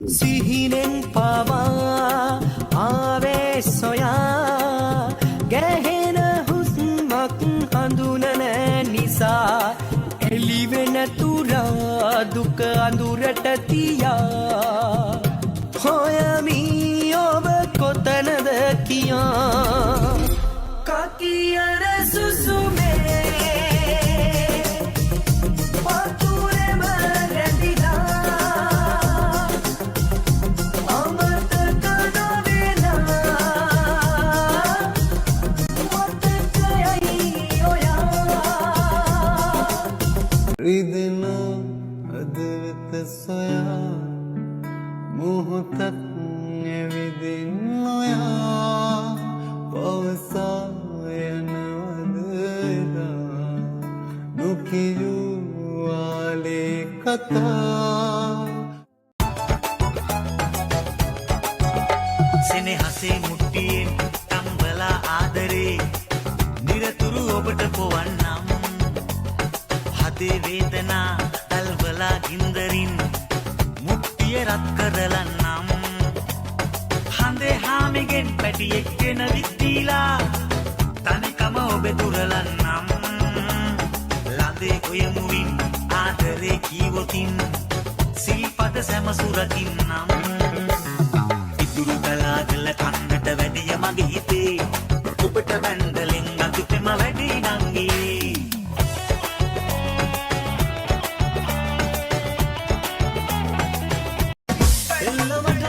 සිහිනෙන් පවා ආවේ සොයා ගැහෙන හුස්මක් හඳුනන නිසා එළිවෙන තුරා දුක අඳුරට තියා හොයමි ඔබ කොතනද කියා කකියන සුසුමේ රිදෙන අදවත සොයා මොහොතක් ඇවිදින් නොයා පවසා යනවද එදා නොකියූ ආලේ කතා සෙනෙහසේ මුට්ටියෙන් තම්බලා ආදරේ නිරතුරු ඔබට පොවන්නම් හදේ වේදනා තල්වලා ගින්දරින් මුට්ටිය රත් කරලන්නම් හඳේ හාමිගෙන් පැටියෙක් ගෙන විත්තිලා තනිකම ඔබ දුරලන්නම් ලදේ ඔයමුවින් ආදරේ කීවොතින් සිල්පද සැමසුරකින්නම් ඉතුරු කලාගල කන්නට වැඩිය මගේ හිතේ ඔබට බැන්දලෙන් අතුපෙම වැඩි නංගී එල්ලවට